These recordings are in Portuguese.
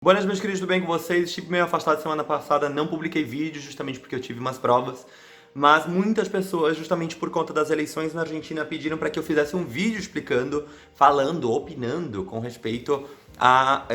Buenas, meus queridos, tudo bem com vocês? Estive meio afastado semana passada, não publiquei vídeo justamente porque eu tive umas provas, mas muitas pessoas, justamente por conta das eleições na Argentina, pediram para que eu fizesse um vídeo explicando, falando, opinando com respeito a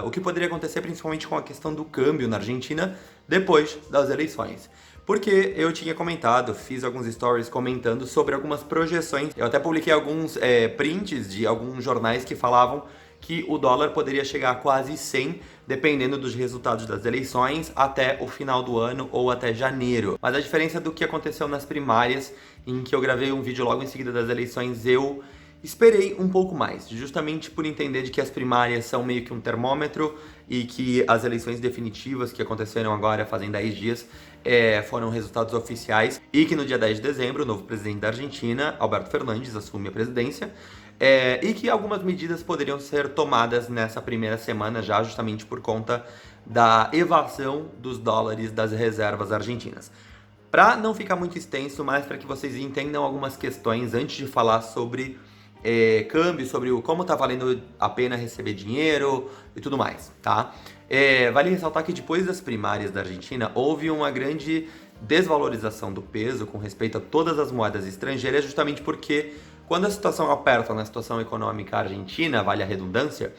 o que poderia acontecer, principalmente com a questão do câmbio na Argentina depois das eleições. Porque eu tinha comentado, fiz alguns stories comentando sobre algumas projeções. Eu até publiquei alguns prints de alguns jornais que falavam que o dólar poderia chegar a quase 100, dependendo dos resultados das eleições, até o final do ano ou até janeiro. Mas a diferença do que aconteceu nas primárias, em que eu gravei um vídeo logo em seguida das eleições, eu esperei um pouco mais, justamente por entender de que as primárias são meio que um termômetro e que as eleições definitivas que aconteceram agora, fazem 10 dias, foram resultados oficiais e que no dia 10 de dezembro o novo presidente da Argentina, Alberto Fernandes, assume a presidência. E que algumas medidas poderiam ser tomadas nessa primeira semana já, justamente por conta da evasão dos dólares das reservas argentinas. Para não ficar muito extenso, mas para que vocês entendam algumas questões antes de falar sobre câmbio, sobre como tá valendo a pena receber dinheiro e tudo mais, tá? Vale ressaltar que depois das primárias da Argentina, houve uma grande desvalorização do peso com respeito a todas as moedas estrangeiras, justamente porque quando a situação aperta na situação econômica argentina, vale a redundância,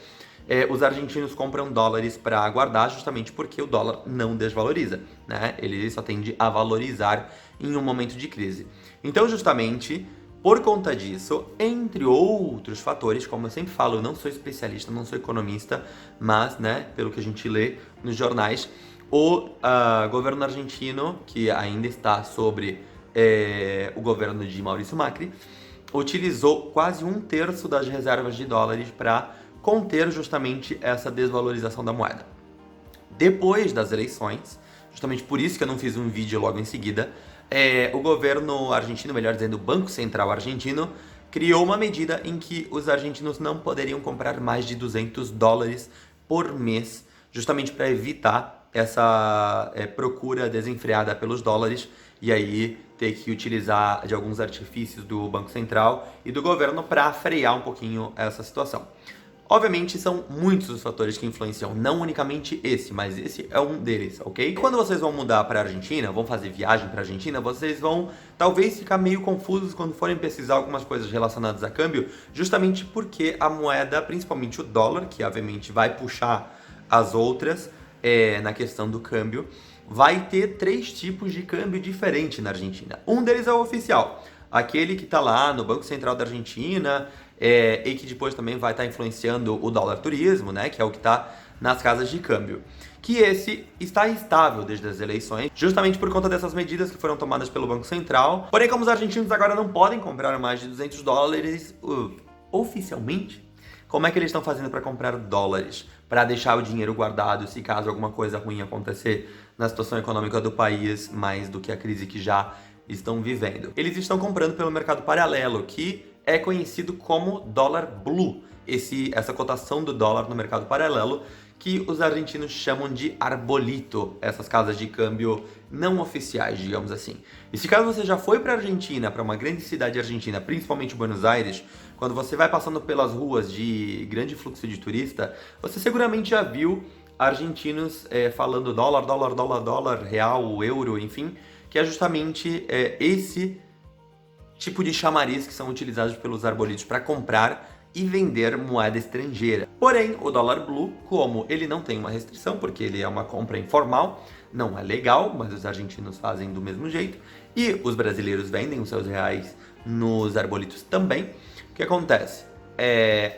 os argentinos compram dólares para guardar justamente porque o dólar não desvaloriza, né? Ele só tende a valorizar em um momento de crise. Então, justamente, por conta disso, entre outros fatores, como eu sempre falo, eu não sou especialista, não sou economista, mas, né, pelo que a gente lê nos jornais, o governo argentino, que ainda está sobre o governo de Maurício Macri, utilizou quase 1/3 das reservas de dólares para conter justamente essa desvalorização da moeda. Depois das eleições, justamente por isso que eu não fiz um vídeo logo em seguida, o governo argentino, melhor dizendo, o Banco Central argentino, criou uma medida em que os argentinos não poderiam comprar mais de 200 dólares por mês, justamente para evitar essa procura desenfreada pelos dólares e aí ter que utilizar de alguns artifícios do Banco Central e do governo para frear um pouquinho essa situação. Obviamente, são muitos os fatores que influenciam, não unicamente esse, mas esse é um deles, ok? E quando vocês vão mudar para a Argentina, vão fazer viagem para a Argentina, vocês vão talvez ficar meio confusos quando forem pesquisar algumas coisas relacionadas a câmbio, justamente porque a moeda, principalmente o dólar, que obviamente vai puxar as outras na questão do câmbio, vai ter 3 tipos de câmbio diferente na Argentina. Um deles é o oficial, aquele que está lá no Banco Central da Argentina, e que depois também vai estar influenciando o dólar turismo, né, que é o que está nas casas de câmbio. Que esse está estável desde as eleições, justamente por conta dessas medidas que foram tomadas pelo Banco Central. Porém, como os argentinos agora não podem comprar mais de 200 dólares oficialmente, como é que eles estão fazendo para comprar dólares? Para deixar o dinheiro guardado se caso alguma coisa ruim acontecer na situação econômica do país, mais do que a crise que já estão vivendo. Eles estão comprando pelo mercado paralelo, que é conhecido como dólar blue. Essa cotação do dólar no mercado paralelo, que os argentinos chamam de arbolito, essas casas de câmbio não oficiais, digamos assim. E se caso você já foi para a Argentina, para uma grande cidade argentina, principalmente Buenos Aires, quando você vai passando pelas ruas de grande fluxo de turista, você seguramente já viu argentinos falando dólar, dólar, dólar, dólar, real, euro, enfim, que é justamente esse tipo de chamariz que são utilizados pelos arbolitos para comprar e vender moeda estrangeira. Porém, o dólar blue, como ele não tem uma restrição, porque ele é uma compra informal, não é legal, mas os argentinos fazem do mesmo jeito, e os brasileiros vendem os seus reais nos arbolitos também. O que acontece?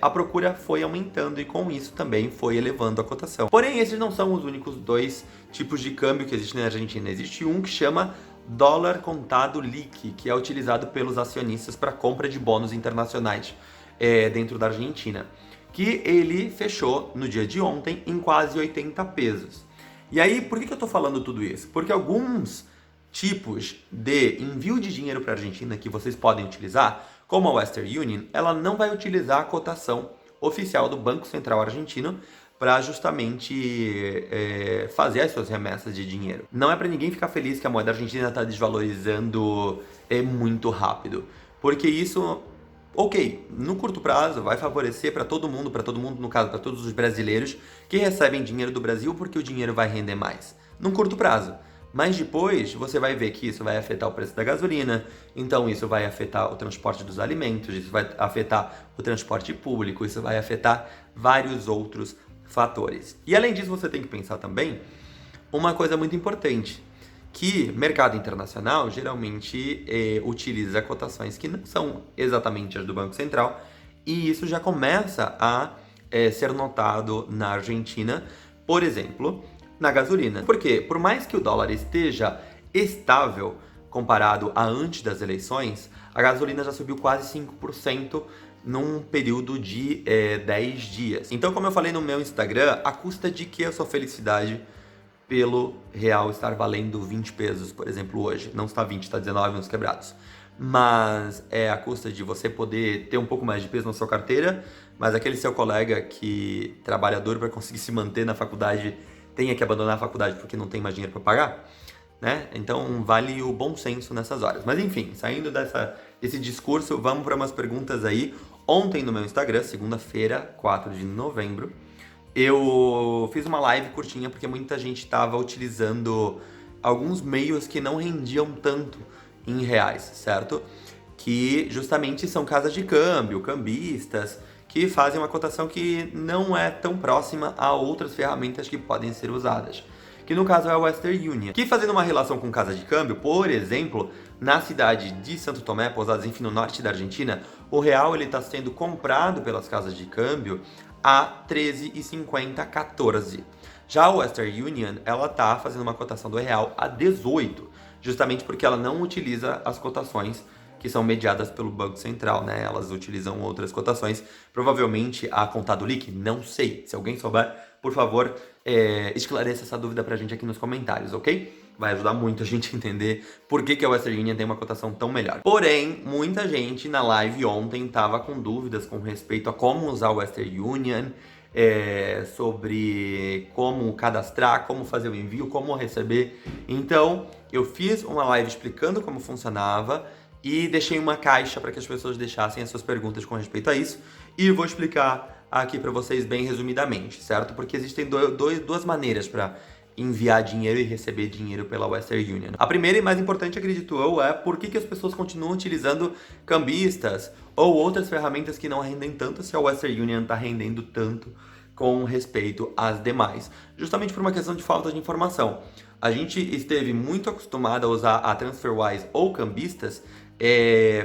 A procura foi aumentando e com isso também foi elevando a cotação. Porém, esses não são os únicos 2 tipos de câmbio que existem na Argentina. Existe um que chama dólar contado LIC, que é utilizado pelos acionistas para compra de bônus internacionais dentro da Argentina, que ele fechou no dia de ontem em quase 80 pesos. E aí, por que eu estou falando tudo isso? Porque alguns tipos de envio de dinheiro para a Argentina que vocês podem utilizar, como a Western Union, ela não vai utilizar a cotação oficial do Banco Central argentino para justamente fazer as suas remessas de dinheiro. Não é para ninguém ficar feliz que a moeda argentina está desvalorizando muito rápido, porque isso Ok, no curto prazo vai favorecer para todo mundo, no caso, para todos os brasileiros que recebem dinheiro do Brasil porque o dinheiro vai render mais. Num curto prazo. Mas depois você vai ver que isso vai afetar o preço da gasolina, então isso vai afetar o transporte dos alimentos, isso vai afetar o transporte público, isso vai afetar vários outros fatores. E além disso, você tem que pensar também uma coisa muito importante, que mercado internacional geralmente utiliza cotações que não são exatamente as do Banco Central, e isso já começa a ser notado na Argentina, por exemplo, na gasolina. Porque por mais que o dólar esteja estável comparado a antes das eleições, a gasolina já subiu quase 5% num período de 10 dias. Então, como eu falei no meu Instagram, a custa de que a sua felicidade pelo real estar valendo 20 pesos, por exemplo, hoje. Não está 20, está 19 nos quebrados. Mas é a custa de você poder ter um pouco mais de peso na sua carteira, mas aquele seu colega que trabalha duro para conseguir se manter na faculdade tenha que abandonar a faculdade porque não tem mais dinheiro para pagar, né? Então vale o bom senso nessas horas. Mas enfim, saindo desse discurso, vamos para umas perguntas aí. Ontem no meu Instagram, segunda-feira, 4 de novembro, eu fiz uma live curtinha porque muita gente estava utilizando alguns meios que não rendiam tanto em reais, certo? Que justamente são casas de câmbio, cambistas, que fazem uma cotação que não é tão próxima a outras ferramentas que podem ser usadas. Que no caso é a Western Union. Que fazendo uma relação com casa de câmbio, por exemplo, na cidade de Santo Tomé, Posadas, enfim, no norte da Argentina, o real ele está sendo comprado pelas casas de câmbio a 13,50, 14. Já a Western Union, ela tá fazendo uma cotação do real a 18, justamente porque ela não utiliza as cotações que são mediadas pelo Banco Central, né? Elas utilizam outras cotações, provavelmente a Contado Liqui, não sei. Se alguém souber, por favor, esclareça essa dúvida pra gente aqui nos comentários, ok? Vai ajudar muito a gente a entender por que a Western Union tem uma cotação tão melhor. Porém, muita gente na live ontem tava com dúvidas com respeito a como usar a Western Union, sobre como cadastrar, como fazer o envio, como receber. Então, eu fiz uma live explicando como funcionava e deixei uma caixa para que as pessoas deixassem as suas perguntas com respeito a isso. E vou explicar aqui para vocês bem resumidamente, certo? Porque existem duas maneiras para enviar dinheiro e receber dinheiro pela Western Union. A primeira e mais importante, acredito eu, é por que as pessoas continuam utilizando cambistas ou outras ferramentas que não rendem tanto se a Western Union está rendendo tanto com respeito às demais. Justamente por uma questão de falta de informação. A gente esteve muito acostumado a usar a TransferWise ou cambistas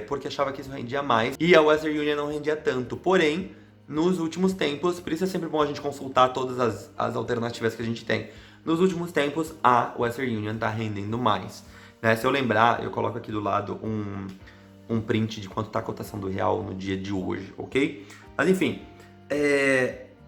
porque achava que isso rendia mais e a Western Union não rendia tanto. Porém, nos últimos tempos, por isso é sempre bom a gente consultar todas as alternativas que a gente tem. Nos últimos tempos, a Western Union está rendendo mais. Né? Se eu lembrar, eu coloco aqui do lado um print de quanto está a cotação do real no dia de hoje, ok? Mas enfim,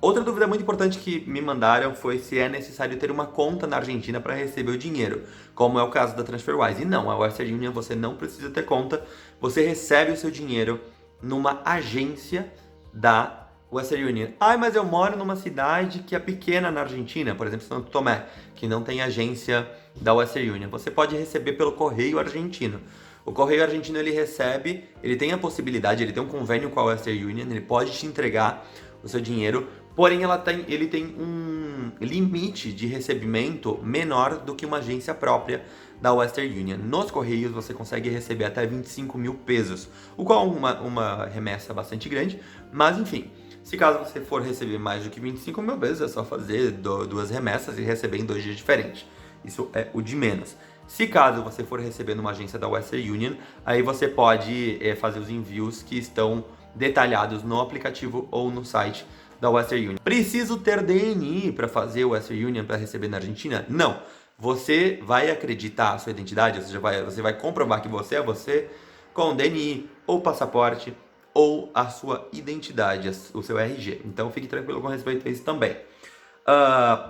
outra dúvida muito importante que me mandaram foi se é necessário ter uma conta na Argentina para receber o dinheiro, como é o caso da TransferWise. E não, a Western Union você não precisa ter conta, você recebe o seu dinheiro numa agência da Western Union. Mas eu moro numa cidade que é pequena na Argentina, por exemplo, Santo Tomé, que não tem agência da Western Union. Você pode receber pelo correio argentino. O correio argentino ele recebe, ele tem a possibilidade, ele tem um convênio com a Western Union, ele pode te entregar o seu dinheiro, porém ele tem um limite de recebimento menor do que uma agência própria da Western Union. Nos correios você consegue receber até 25 mil pesos, o qual é uma remessa bastante grande, mas enfim. Se caso você for receber mais do que 25 mil pesos, é só fazer duas remessas e receber em 2 dias diferentes. Isso é o de menos. Se caso você for receber numa agência da Western Union, aí você pode fazer os envios que estão detalhados no aplicativo ou no site da Western Union. Preciso ter DNI para fazer o Western Union para receber na Argentina? Não. Você vai acreditar a sua identidade, ou seja, você vai comprovar que você é você com DNI ou passaporte ou a sua identidade, o seu RG. Então fique tranquilo com respeito a isso também.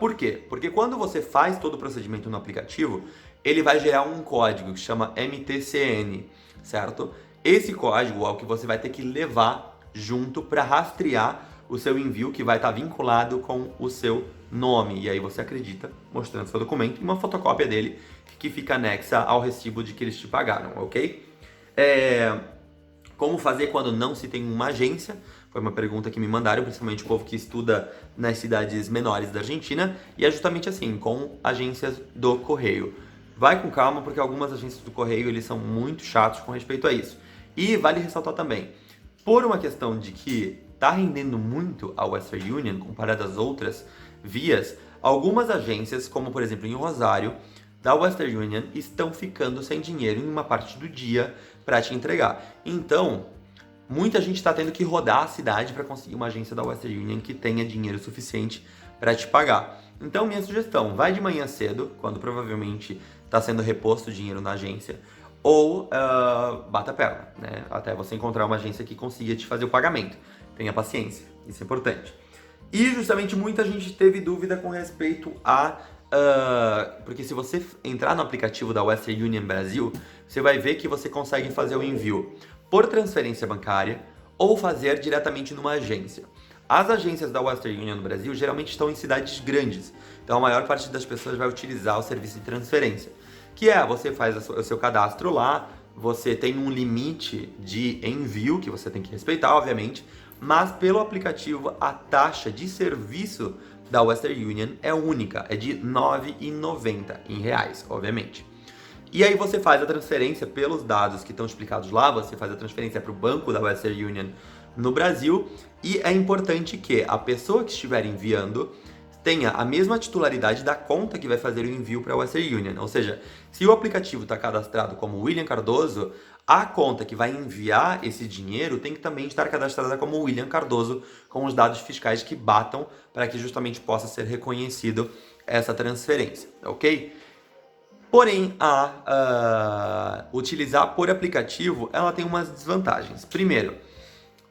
Por quê? Porque quando você faz todo o procedimento no aplicativo, ele vai gerar um código que chama MTCN, certo? Esse código é o que você vai ter que levar junto para rastrear o seu envio, que vai estar vinculado com o seu nome. E aí você acredita, mostrando seu documento, e uma fotocópia dele que fica anexa ao recibo de que eles te pagaram, ok? Como fazer quando não se tem uma agência? Foi uma pergunta que me mandaram, principalmente o povo que estuda nas cidades menores da Argentina, e é justamente assim, com agências do correio. Vai com calma, porque algumas agências do correio eles são muito chatos com respeito a isso. E vale ressaltar também, por uma questão de que está rendendo muito a Western Union comparado às outras vias, algumas agências, como por exemplo em Rosário, da Western Union, estão ficando sem dinheiro em uma parte do dia para te entregar. Então, muita gente está tendo que rodar a cidade para conseguir uma agência da Western Union que tenha dinheiro suficiente para te pagar. Então, minha sugestão, vai de manhã cedo, quando provavelmente está sendo reposto o dinheiro na agência, ou bata a perna, né? Até você encontrar uma agência que consiga te fazer o pagamento. Tenha paciência, isso é importante. E justamente muita gente teve dúvida com respeito a... porque se você entrar no aplicativo da Western Union Brasil, você vai ver que você consegue fazer o envio por transferência bancária ou fazer diretamente numa agência. As agências da Western Union no Brasil geralmente estão em cidades grandes, então a maior parte das pessoas vai utilizar o serviço de transferência, que é, você faz o seu cadastro lá, você tem um limite de envio, que você tem que respeitar, obviamente, mas pelo aplicativo a taxa de serviço da Western Union é única, é de R$ 9,90 em reais, obviamente. E aí você faz a transferência pelos dados que estão explicados lá, você faz a transferência para o banco da Western Union no Brasil, e é importante que a pessoa que estiver enviando tenha a mesma titularidade da conta que vai fazer o envio para a Western Union. Ou seja, se o aplicativo está cadastrado como William Cardoso, a conta que vai enviar esse dinheiro tem que também estar cadastrada como William Cardoso, com os dados fiscais que batam para que justamente possa ser reconhecido essa transferência, ok? Porém, utilizar por aplicativo, ela tem umas desvantagens. Primeiro,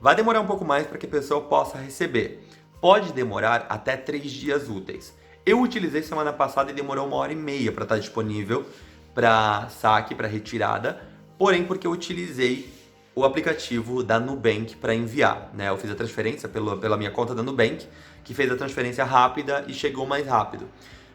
vai demorar um pouco mais para que a pessoa possa receber. Pode demorar até 3 dias úteis. Eu utilizei semana passada e demorou 1h30 para estar disponível para saque, para retirada, porém porque eu utilizei o aplicativo da Nubank para enviar, né? Eu fiz a transferência pela minha conta da Nubank, que fez a transferência rápida e chegou mais rápido.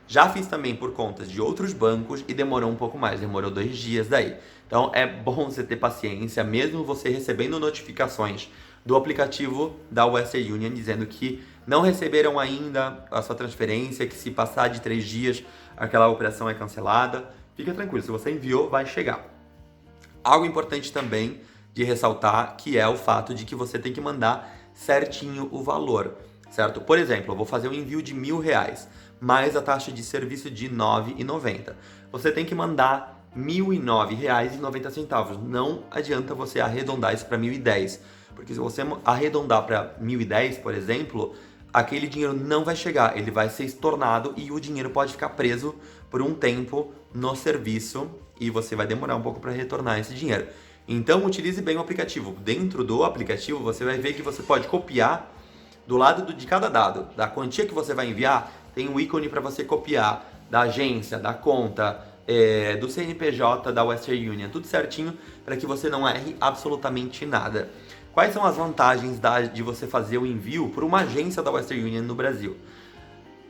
Já fiz também por contas de outros bancos e demorou um pouco mais, demorou 2 dias daí. Então é bom você ter paciência, mesmo você recebendo notificações do aplicativo da Western Union dizendo que não receberam ainda a sua transferência, que se passar de 3 dias aquela operação é cancelada. Fica tranquilo, se você enviou, vai chegar. Algo importante também de ressaltar, que é o fato de que você tem que mandar certinho o valor, certo? Por exemplo, eu vou fazer um envio de R$ 1.000, mais a taxa de serviço de R$ 9,90. Você tem que mandar R$ 1.009,90. Não adianta você arredondar isso para 1.010, porque se você arredondar para 1.010, por exemplo, aquele dinheiro não vai chegar, ele vai ser estornado e o dinheiro pode ficar preso por um tempo no serviço e você vai demorar um pouco para retornar esse dinheiro. Então utilize bem o aplicativo. Dentro do aplicativo você vai ver que você pode copiar do lado de cada dado, da quantia que você vai enviar, tem um ícone para você copiar da agência, da conta, do CNPJ, da Western Union, tudo certinho para que você não erre absolutamente nada. Quais são as vantagens de você fazer o envio por uma agência da Western Union no Brasil?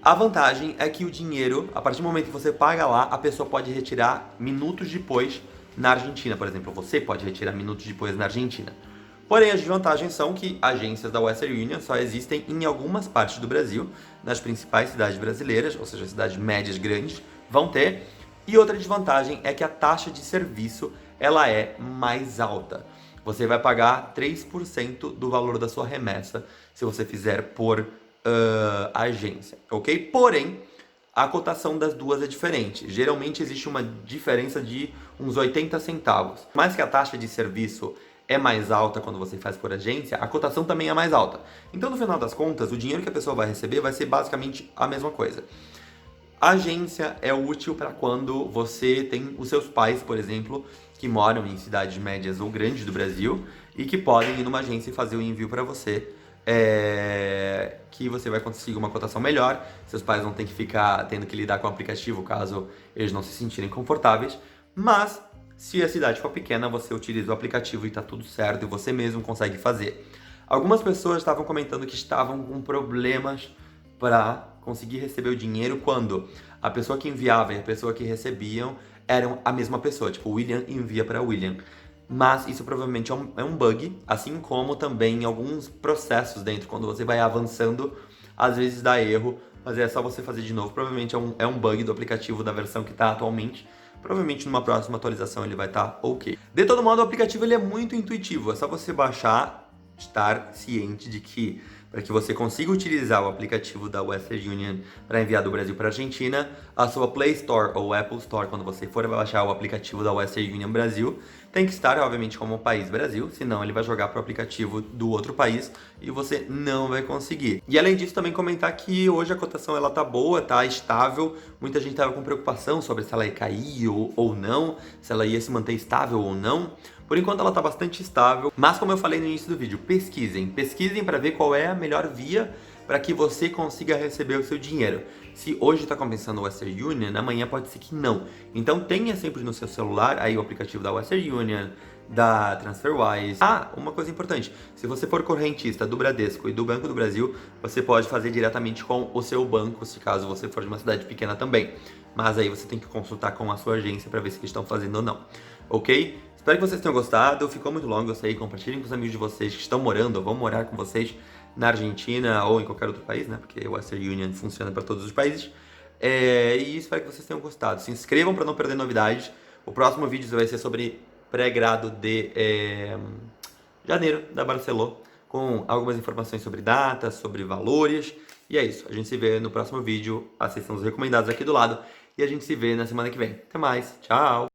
A vantagem é que o dinheiro, a partir do momento que você paga lá, a pessoa pode retirar minutos depois na Argentina, por exemplo. Você pode retirar minutos depois na Argentina. Porém, as desvantagens são que agências da Western Union só existem em algumas partes do Brasil, nas principais cidades brasileiras, ou seja, cidades médias grandes, vão ter. E outra desvantagem é que a taxa de serviço ela é mais alta. Você vai pagar 3% do valor da sua remessa se você fizer por agência, ok? Porém, a cotação das duas é diferente. Geralmente existe uma diferença de uns 80 centavos. Mais que a taxa de serviço é mais alta quando você faz por agência, a cotação também é mais alta. Então, no final das contas, o dinheiro que a pessoa vai receber vai ser basicamente a mesma coisa. A agência é útil para quando você tem os seus pais, por exemplo, que moram em cidades médias ou grandes do Brasil e que podem ir numa agência e fazer o envio para você, que você vai conseguir uma cotação melhor. Seus pais não têm que ficar tendo que lidar com o aplicativo caso eles não se sentirem confortáveis, mas se a cidade for pequena, você utiliza o aplicativo e está tudo certo e você mesmo consegue fazer. Algumas pessoas estavam comentando que estavam com problemas para conseguir receber o dinheiro quando a pessoa que enviava e a pessoa que recebiam eram a mesma pessoa. Tipo, o William envia para William. mas isso provavelmente é um bug, assim como também alguns processos dentro, quando você vai avançando, às vezes dá erro, mas é só você fazer de novo. Provavelmente é um bug do aplicativo da versão que está atualmente. Provavelmente numa próxima atualização ele vai estar ok. De todo modo, o aplicativo ele é muito intuitivo, é só você baixar, estar ciente de que para que você consiga utilizar o aplicativo da Western Union para enviar do Brasil para a Argentina, a sua Play Store ou Apple Store, quando você for baixar o aplicativo da Western Union Brasil, tem que estar, obviamente, como o país Brasil, senão ele vai jogar para o aplicativo do outro país e você não vai conseguir. E além disso, também comentar que hoje a cotação ela tá boa, tá estável. Muita gente estava com preocupação sobre se ela ia cair ou não, se ela ia se manter estável ou não. Por enquanto ela está bastante estável, mas como eu falei no início do vídeo, pesquisem para ver qual é a melhor via para que você consiga receber o seu dinheiro. Se hoje está compensando o Western Union, amanhã pode ser que não. Então tenha sempre no seu celular aí o aplicativo da Western Union, da TransferWise. Ah, uma coisa importante, se você for correntista do Bradesco e do Banco do Brasil, você pode fazer diretamente com o seu banco, se caso você for de uma cidade pequena também. Mas aí você tem que consultar com a sua agência para ver se eles estão fazendo ou não, ok? Espero que vocês tenham gostado, ficou muito longo, eu sei, compartilhem com os amigos de vocês que estão morando ou vão morar com vocês na Argentina ou em qualquer outro país, né? Porque o Western Union funciona para todos os países. E espero que vocês tenham gostado. Se inscrevam para não perder novidades. O próximo vídeo vai ser sobre pré-grado de janeiro da Barceló, com algumas informações sobre datas, sobre valores. E é isso, a gente se vê no próximo vídeo. Assistam os recomendados aqui do lado e a gente se vê na semana que vem. Até mais, tchau!